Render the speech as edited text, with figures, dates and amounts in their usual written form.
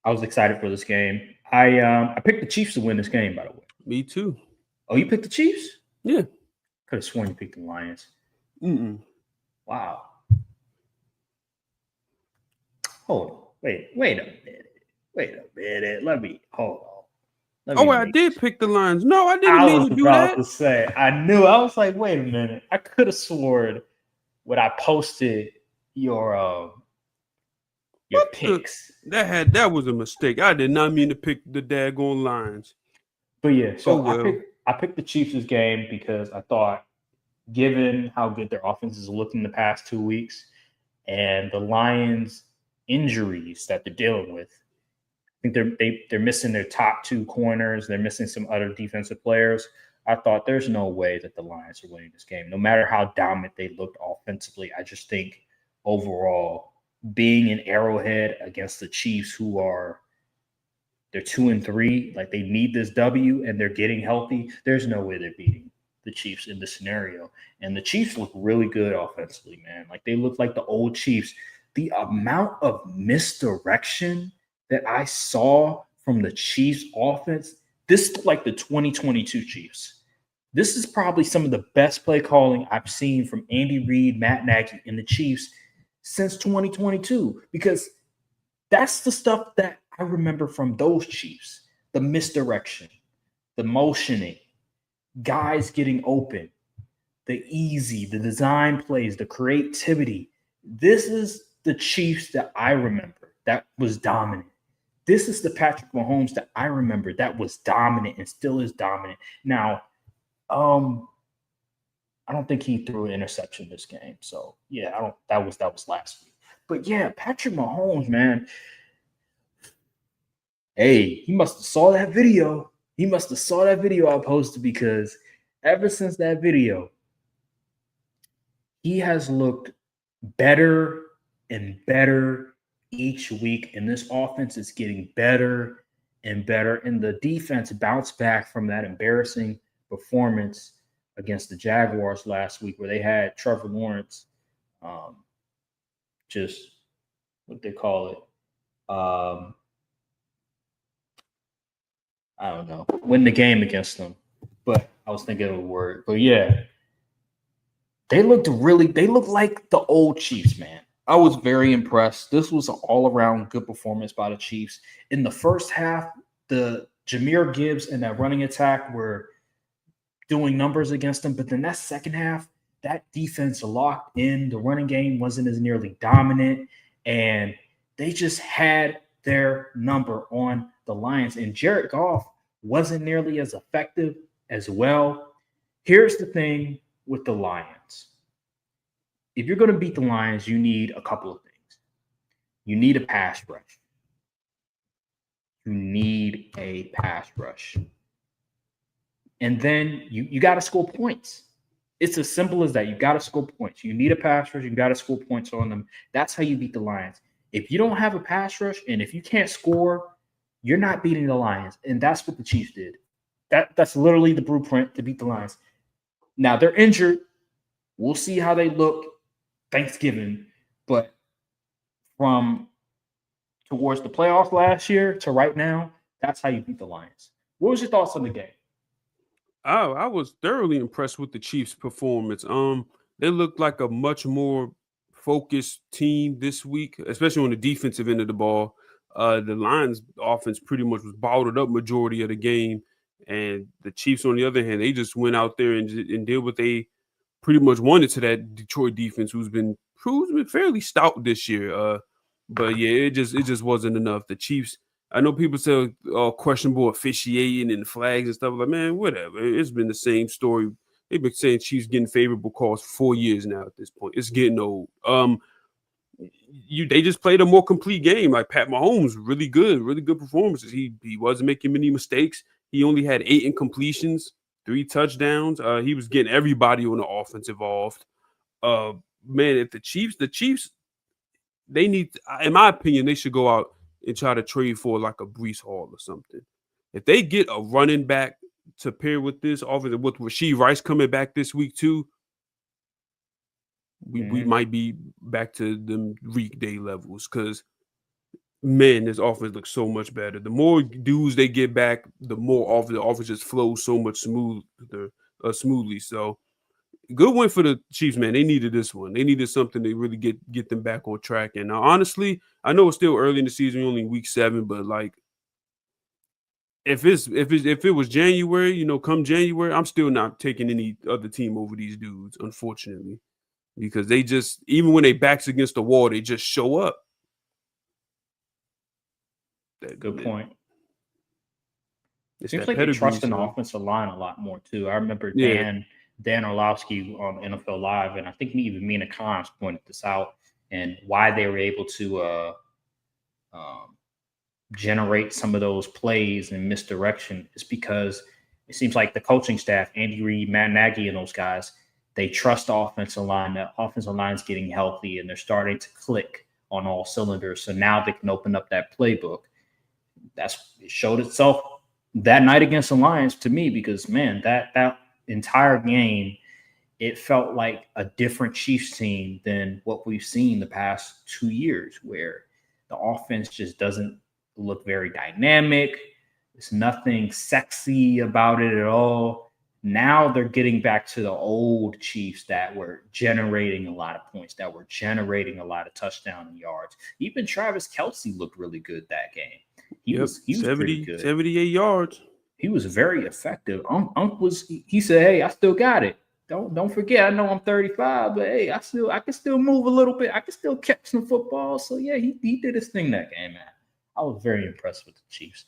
I was excited for this game. I picked the Chiefs to win this game, by the way. Me too. Oh, you picked the Chiefs? Yeah. Could have sworn you picked the Lions. Mm-mm. Wow. Hold on. Wait a minute. Wait a minute. Let me hold on. Let Oh, me I make did pick the Lions. No, I didn't I mean was to do about that. to say, I knew. I was like, wait a minute. I could have sworn when I posted your your What the? picks. That was a mistake. I did not mean to pick the daggone Lions. But yeah, Oh so well. I picked the Chiefs this game because I thought, given how good their offense is looking the past 2 weeks and the Lions' injuries that they're dealing with, I think they're missing their top two corners. They're missing some other defensive players. I thought there's no way that the Lions are winning this game, no matter how dominant they looked offensively. I just think overall, being in Arrowhead against the Chiefs, who are they're 2-3, like they need this W, and they're getting healthy. There's no way they're beating the Chiefs in this scenario. And the Chiefs look really good offensively, man. Like they look like the old Chiefs. The amount of misdirection that I saw from the Chiefs offense, this is like the 2022 Chiefs. This is probably some of the best play calling I've seen from Andy Reid, Matt Nagy, and the Chiefs since 2022, because that's the stuff that I remember from those Chiefs: the misdirection, the motioning, guys getting open, the easy, the design plays, the creativity. This is the Chiefs that I remember that was dominant. This is the Patrick Mahomes that I remember that was dominant and still is dominant. Now, um, I don't think he threw an interception this game. So yeah, I don't. That was last week. But yeah, Patrick Mahomes, man. Hey, he must have saw that video. He must have saw that video I posted, because ever since that video, he has looked better and better each week, and this offense is getting better and better. And the defense bounced back from that embarrassing performance against the Jaguars last week, where they had Trevor Lawrence, um, just what they call it, um, I don't know, win the game against them. But I was thinking of a word. But yeah, they looked like the old Chiefs, man. I was very impressed. This was an all-around good performance by the Chiefs. In the first half, the Jameer Gibbs and that running attack were doing numbers against them. But then that second half, that defense locked in. The running game wasn't as nearly dominant, and they just had their number on the Lions. And Jared Goff wasn't nearly as effective as well. Here's the thing with the Lions: if you're going to beat the Lions, you need a couple of things. You need a pass rush. You need a pass rush. And then you got to score points. It's as simple as that. You got to score points. You need a pass rush. You got to score points on them. That's how you beat the Lions. If you don't have a pass rush and if you can't score, you're not beating the Lions. And that's what the Chiefs did. That's literally the blueprint to beat the Lions. Now they're injured. We'll see how they look Thanksgiving, but from towards the playoffs last year to right now, that's how you beat the Lions. What was your thoughts on the game? I was thoroughly impressed with the Chiefs' performance. They looked like a much more focused team this week, especially on the defensive end of the ball. The Lions' offense pretty much was bottled up majority of the game, and the Chiefs, on the other hand, they just went out there and did what they pretty much wanted to that Detroit defense, who's been fairly stout this year. But yeah, it just wasn't enough. The Chiefs. I know people say questionable officiating and flags and stuff. Like, man, whatever. It's been the same story. They've been saying Chiefs getting favorable calls for 4 years now. At this point, it's getting old. They just played a more complete game. Like Pat Mahomes, really good performances. He wasn't making many mistakes. He only had 8 incompletions, 3 touchdowns. He was getting everybody on the offense involved. Uh, man, if the Chiefs, they need, in my opinion, they should go out and try to trade for like a Brees Hall or something. If they get a running back to pair with this offense, with Rashee Rice coming back this week too, we Mm-hmm. might be back to them weekday levels. Because man, this offense looks so much better. The more dudes they get back, the more the offense just flows so much smoothly. So good win for the Chiefs, man. They needed this one. They needed something to really get them back on track. And honestly, I know it's still early in the season, only week 7, but like if it was January, come January, I'm still not taking any other team over these dudes, unfortunately, because they just, even when they backs against the wall, they just show up. Good point. It seems like they trust in the offensive line a lot more too. I remember Dan Orlovsky on NFL Live, and I think even Mina Kimes pointed this out, and why they were able to generate some of those plays and misdirection is because it seems like the coaching staff, Andy Reid, Matt Nagy, and those guys, they trust the offensive line. The offensive line is getting healthy, and they're starting to click on all cylinders. So now they can open up that playbook. It showed itself that night against the Lions to me, because man, that entire game, it felt like a different Chiefs team than what we've seen the past 2 years, where the offense just doesn't look very dynamic. There's nothing sexy about it at all. Now they're getting back to the old Chiefs that were generating a lot of points, that were generating a lot of touchdown yards. Even Travis Kelce looked really good that game. He was 70, pretty good. 78 yards. He was very effective. He said, "Hey, I still got it. Don't forget, I know I'm 35, but hey, I can still move a little bit. I can still catch some football." So yeah, he did his thing that game, man. I was very impressed with the Chiefs.